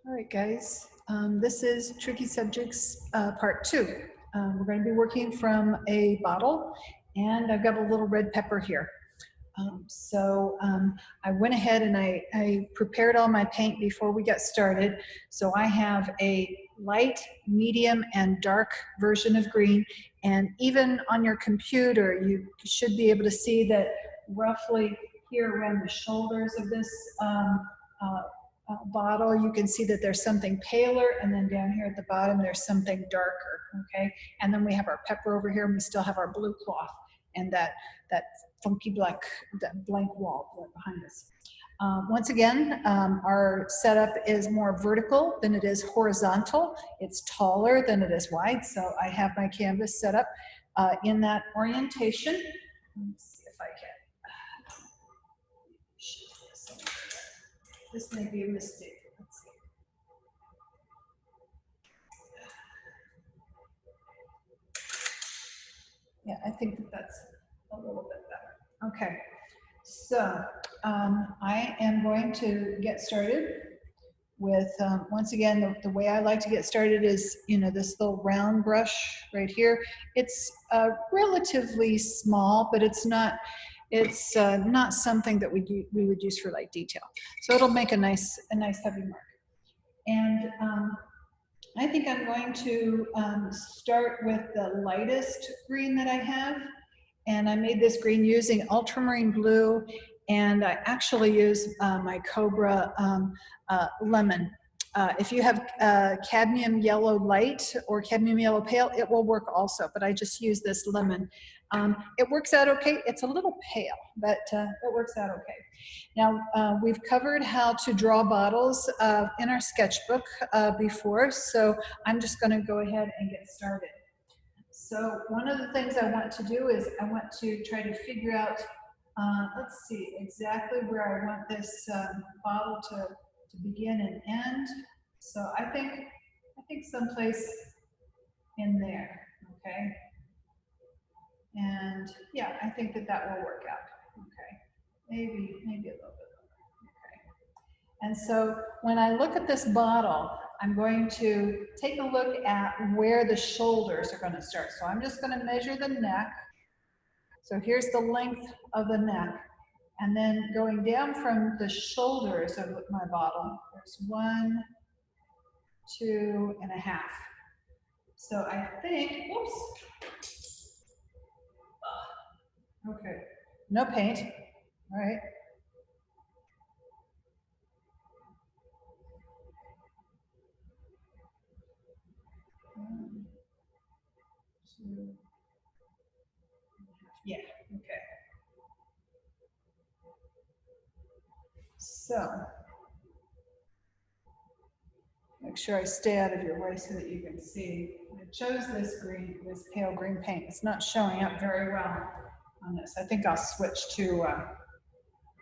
All right, guys. This is Tricky Subjects Part 2. We're going to be working from a bottle, and I've got a little red pepper here. I went ahead and I prepared all my paint before we got started. So I have a light, medium, and dark version of green. And even on your computer, you should be able to see that roughly here around the shoulders of this bottle, you can see that there's something paler, and then down here at the bottom, there's something darker, okay? And then we have our pepper over here, and we still have our blue cloth and that funky black, that blank wall behind us. Once again, our setup is more vertical than it is horizontal. It's taller than it is wide, so I have my canvas set up in that orientation. Let's see if I can shift this. This may be a mistake. Let's see. Yeah, I think that that's a little bit better. Okay, so I am going to get started with, once again, the way I like to get started is, this little round brush right here. It's relatively small, but it's not something that we would use for light detail. So it'll make a nice heavy mark. And I think I'm going to start with the lightest green that I have. And I made this green using ultramarine blue, and I actually use my Cobra lemon. If you have cadmium yellow light or cadmium yellow pale, it will work also, but I just use this lemon. It works out okay. It's a little pale, but it works out okay. Now, we've covered how to draw bottles in our sketchbook before, so I'm just going to go ahead and get started. So one of the things I want to do is I want to try to figure out, let's see, exactly where I want this bottle to begin and end. So I think someplace in there, okay? And yeah, I think that will work out, okay? Maybe a little bit lower, okay? And so when I look at this bottle, I'm going to take a look at where the shoulders are going to start. So I'm just going to measure the neck. So here's the length of the neck. And then going down from the shoulders of my bottle, there's 1, 2.5. So I think, whoops. Okay, no paint, all right. Yeah, okay. So, make sure I stay out of your way so that you can see. I chose this green, this pale green paint. It's not showing up very well on this. I think I'll switch to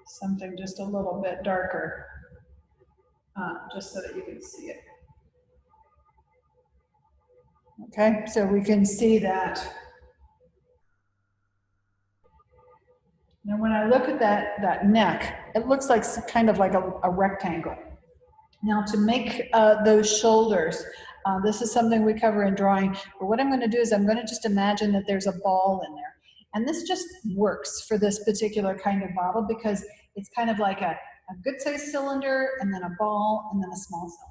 something just a little bit darker, just so that you can see it. Okay, so we can see that. Now when I look at that neck, it looks like kind of like a rectangle. Now to make those shoulders, this is something we cover in drawing, but what I'm going to do is I'm going to just imagine that there's a ball in there. And this just works for this particular kind of bottle because it's kind of like a good sized cylinder and then a ball and then a small cylinder.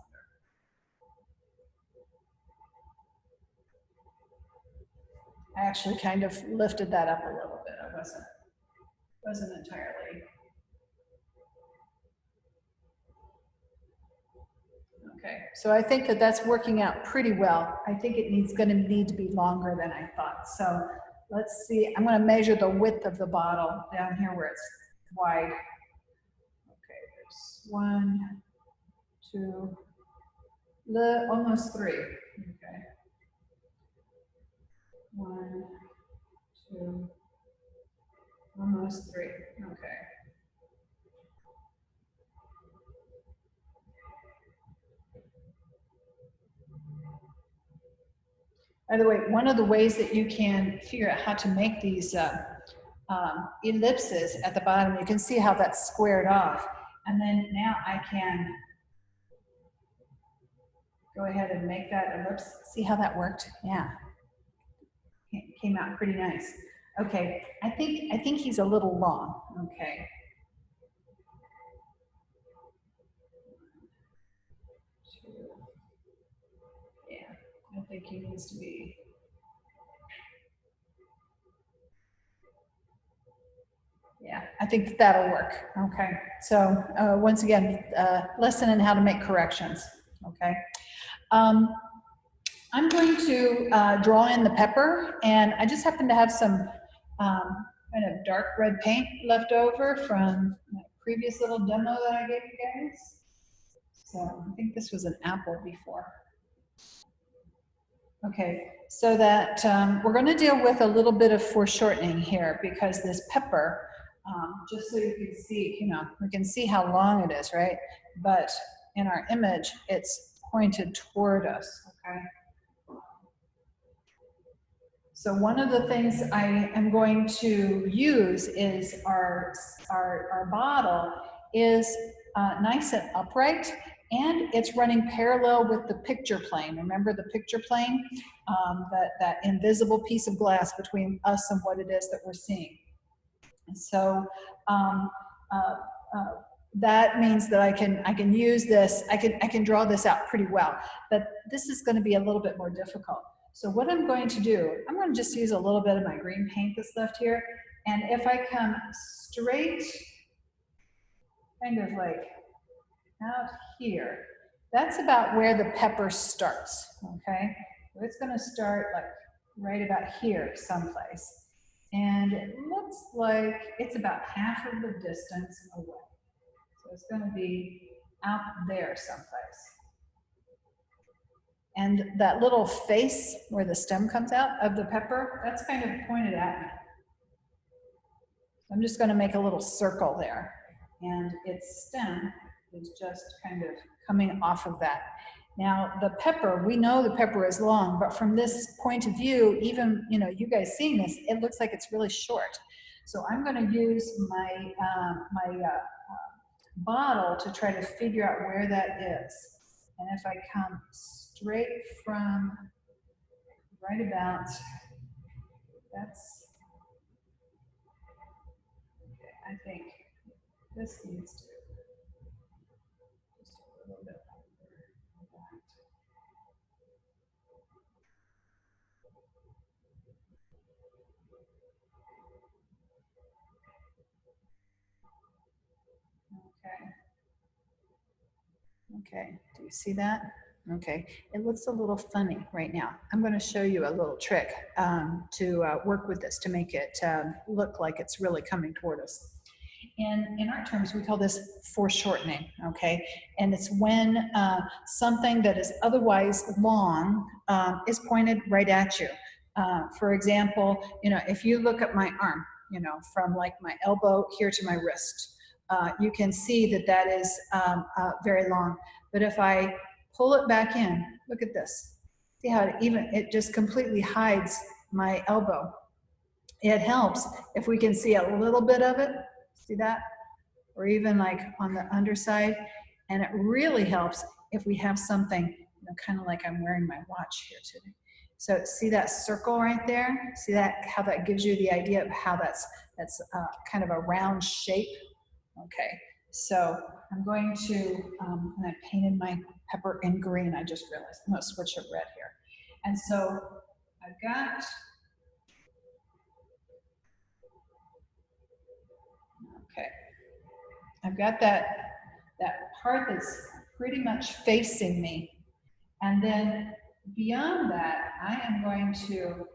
I actually kind of lifted that up a little bit. I wasn't entirely. Okay, so I think that's working out pretty well. I think it's going to need to be longer than I thought. So let's see, I'm going to measure the width of the bottle down here where it's wide. Okay, there's 1, 2, almost 3. Okay. 1, 2, almost 3. Okay. By the way, one of the ways that you can figure out how to make these ellipses at the bottom, you can see how that's squared off. And then now I can go ahead and make that ellipse. See how that worked? Yeah, it came out pretty nice. Okay, I think he's a little long. Okay. Yeah, I think he needs to be. Yeah, I think that'll work. Okay, so once again, lesson in how to make corrections. Okay, I'm going to draw in the pepper, and I just happen to have some kind of dark red paint left over from my previous little demo that I gave you guys. So I think this was an apple before. Okay, so that we're going to deal with a little bit of foreshortening here, because this pepper, just so you can see, you know, we can see how long it is, right? But in our image, it's pointed toward us, okay? So one of the things I am going to use is our bottle is nice and upright, and it's running parallel with the picture plane. Remember the picture plane? That invisible piece of glass between us and what it is that we're seeing. And so that means that I can use this, I can draw this out pretty well, but this is going to be a little bit more difficult. So what I'm going to do, I'm going to just use a little bit of my green paint that's left here, and if I come straight, kind of like out here, that's about where the pepper starts, okay? So it's going to start like right about here someplace, and it looks like it's about half of the distance away. So it's going to be out there someplace. And that little face where the stem comes out of the pepper, that's kind of pointed at me. I'm just going to make a little circle there. And its stem is just kind of coming off of that. Now, the pepper, we know the pepper is long, but from this point of view, even, you know, you guys seeing this, it looks like it's really short. So I'm going to use my, bottle to try to figure out where that is. And if I come straight from right about, that's, okay, I think this needs to just a little bit over that. Okay, do you see that? Okay, it looks a little funny right now. I'm going to show you a little trick to work with this to make it look like it's really coming toward us. In our terms, we call this foreshortening, okay? And it's when something that is otherwise long is pointed right at you. For example, you know, if you look at my arm, you know, from like my elbow here to my wrist, you can see that that is very long. But if I pull it back in, look at this. See how it just completely hides my elbow. It helps if we can see a little bit of it. See that? Or even like on the underside. And it really helps if we have something, you know, kind of like I'm wearing my watch here today. So see that circle right there? See that, how that gives you the idea of how that's kind of a round shape? Okay, so I'm going to, and I painted my pepper in green, I just realized. I'm going to switch it red here. And so I've got, okay, I've got that part that's pretty much facing me. And then beyond that, I am going to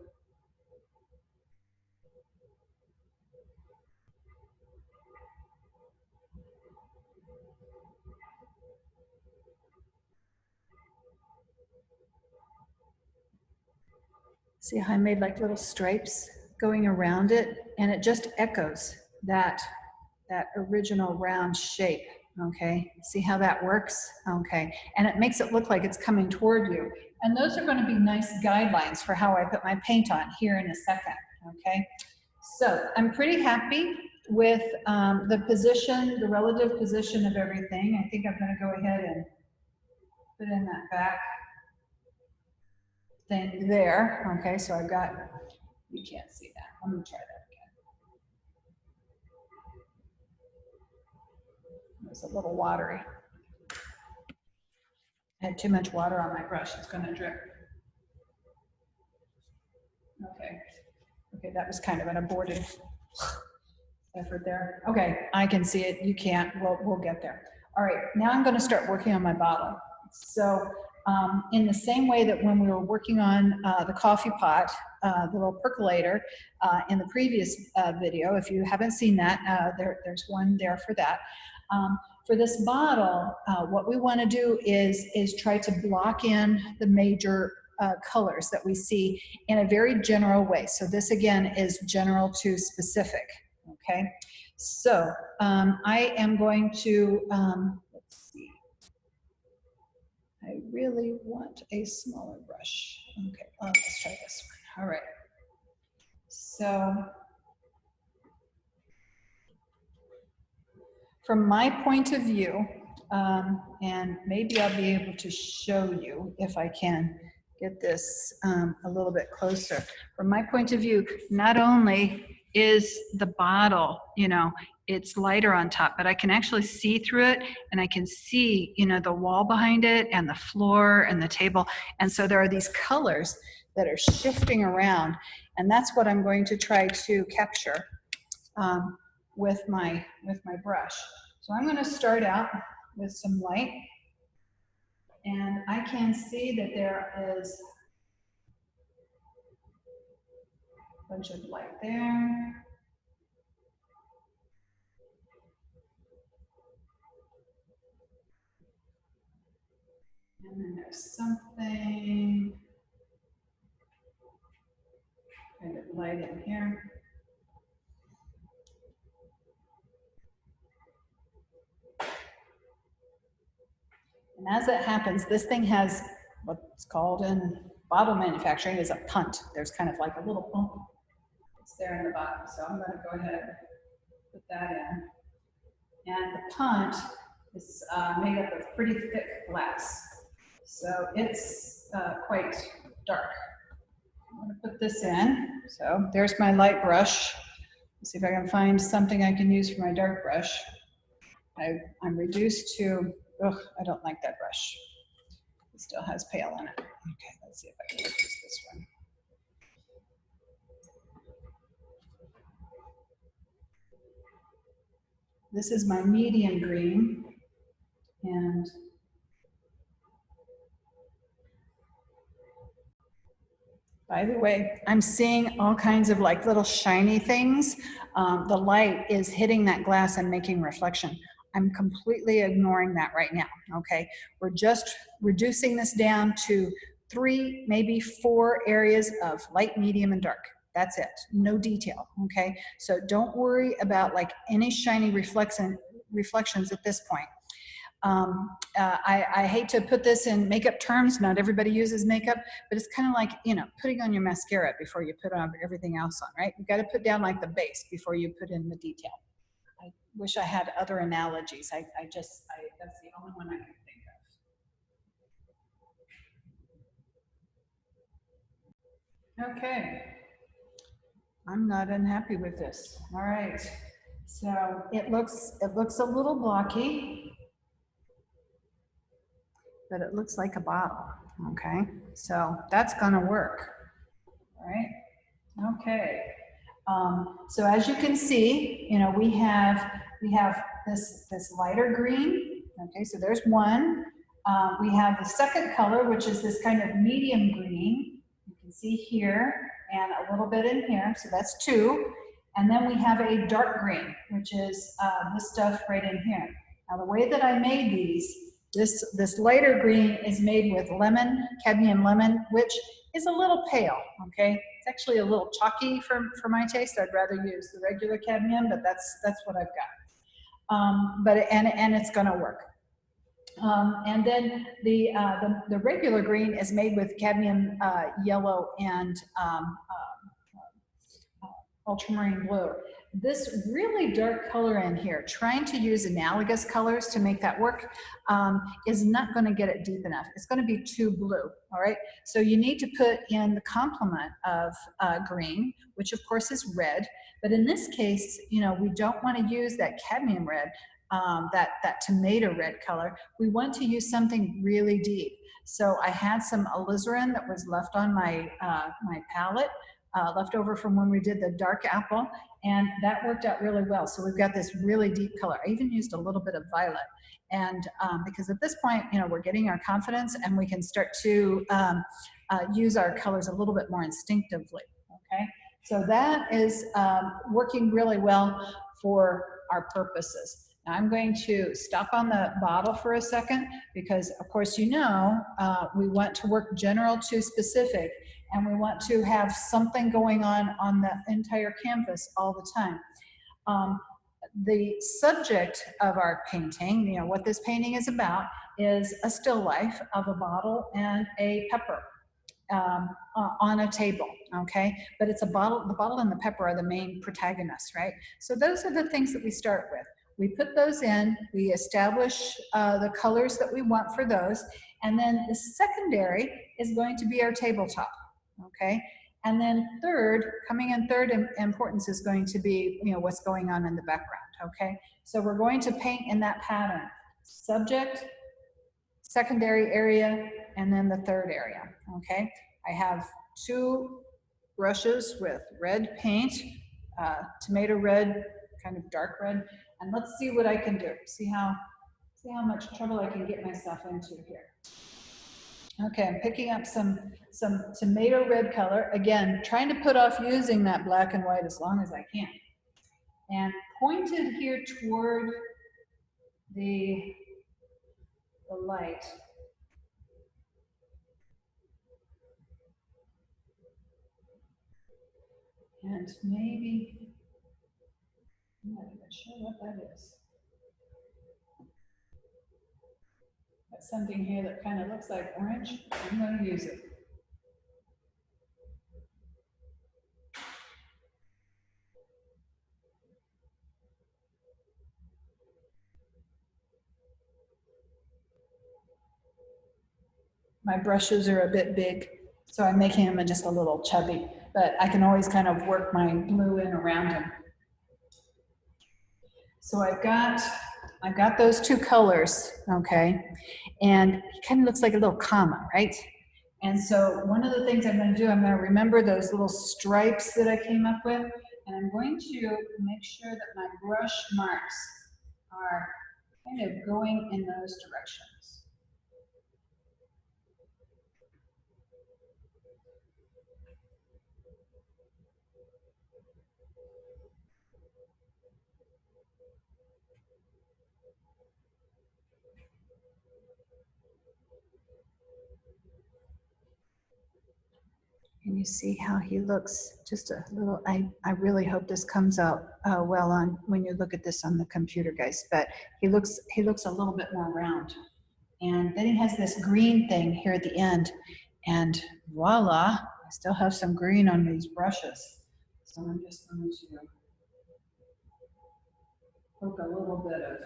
see how I made like little stripes going around it, and it just echoes that original round shape. Okay, see how that works? Okay, and it makes it look like it's coming toward you. And those are going to be nice guidelines for how I put my paint on here in a second. Okay, so I'm pretty happy with the position, the relative position of everything. I think I'm going to go ahead and put in that back thing there. Okay, so I've got, you can't see that. I'm gonna try that again. It's a little watery. I had too much water on my brush, it's gonna drip. Okay, okay, that was kind of an abortive effort there. Okay, I can see it, you can't, we'll get there. All right, now I'm gonna start working on my bottle. So in the same way that when we were working on the coffee pot, the little percolator in the previous video, if you haven't seen that, there's one there for that. For this bottle, what we want to do is try to block in the major colors that we see in a very general way. So this again is general to specific, okay? So I am going to, let's see. I really want a smaller brush. Okay, let's try this one. All right. So from my point of view, and maybe I'll be able to show you if I can get this a little bit closer. From my point of view, not only is the bottle, you know, it's lighter on top, but I can actually see through it, and I can see, you know, the wall behind it and the floor and the table. And so there are these colors that are shifting around, and that's what I'm going to try to capture with my brush. So I'm going to start out with some light, and I can see that there is a bunch of light there. And then there's something kind of light in here. And as it happens, this thing has what's called in bottle manufacturing is a punt. There's kind of like a little pump. It's there in the bottom. So I'm going to go ahead and put that in. And the punt is made up of pretty thick glass. So it's quite dark. I'm going to put this in. So there's my light brush. Let's see if I can find something I can use for my dark brush. I'm reduced to, I don't like that brush. It still has pale in it. Okay, let's see if I can use this one. This is my medium green, and by the way, I'm seeing all kinds of like little shiny things. The light is hitting that glass and making reflection. I'm completely ignoring that right now, okay? We're just reducing this down to 3, maybe 4 areas of light, medium, and dark. That's it, no detail, okay? So don't worry about like any shiny reflections at this point. I hate to put this in makeup terms, not everybody uses makeup, but it's kind of like, you know, putting on your mascara before you put on everything else on, right? You've got to put down like the base before you put in the detail. I wish I had other analogies. That's the only one I can think of. Okay. I'm not unhappy with this. All right. So it looks a little blocky, but it looks like a bottle. Okay. So that's gonna work. All right. Okay. So as you can see, you know, we have this lighter green. Okay, so there's one. We have the second color, which is this kind of medium green. You can see here and a little bit in here. So that's 2. And then we have a dark green, which is this stuff right in here. Now the way that I made these, this lighter green is made with lemon, cadmium lemon, which is a little pale, okay? It's actually a little chalky for my taste. I'd rather use the regular cadmium, but that's what I've got. And it's gonna work. And then the regular green is made with cadmium yellow and ultramarine blue. this really dark color in here, trying to use analogous colors to make that work, is not going to get it deep enough. It's going to be too blue, all right? So you need to put in the complement of green, which of course is red. But in this case, you know, we don't want to use that cadmium red, that tomato red color. We want to use something really deep. So I had some alizarin that was left on my, my palette, left over from when we did the dark apple, and that worked out really well. So we've got this really deep color. I even used a little bit of violet. And because at this point, you know, we're getting our confidence and we can start to use our colors a little bit more instinctively, okay? So that is working really well for our purposes. Now I'm going to stop on the bottle for a second because, of course, you know, we want to work general to specific, and we want to have something going on the entire canvas all the time. The subject of our painting, you know, what this painting is about, is a still life of a bottle and a pepper on a table, okay? But it's a bottle, the bottle and the pepper are the main protagonists, right? So those are the things that we start with. We put those in, we establish the colors that we want for those, and then the secondary is going to be our tabletop, okay? And then third, coming in third in importance is going to be, you know, what's going on in the background, okay? So we're going to paint in that pattern: subject, secondary area, and then the third area, okay? I have 2 brushes with red paint, tomato red, kind of dark red, and let's see what I can do. See how much trouble I can get myself into here. Okay, I'm picking up some tomato red color. Again, trying to put off using that black and white as long as I can. And pointed here toward the light. And maybe, I'm not even sure what that is. That's something here that kind of looks like orange. I'm going to use it. My brushes are a bit big, so I'm making them just a little chubby, but I can always kind of work my blue in around them. So I've got those 2 colors, okay? And it kind of looks like a little comma, right? And so one of the things I'm going to do, I'm going to remember those little stripes that I came up with, and I'm going to make sure that my brush marks are kind of going in those directions. And you see how he looks just a little, I really hope this comes out well on when you look at this on the computer, guys, but he looks a little bit more round. And then he has this green thing here at the end, and voila, I still have some green on these brushes. So I'm just going to poke a little bit of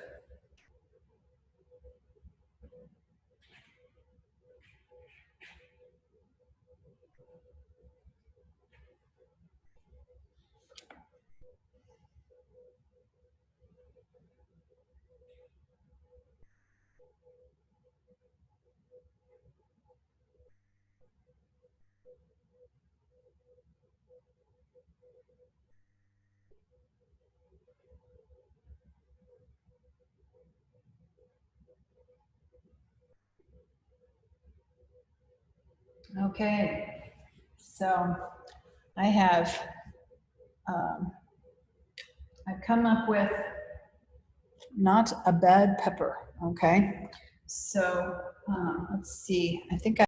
okay. So I have I've come up with not a bad pepper, okay? So let's see, I think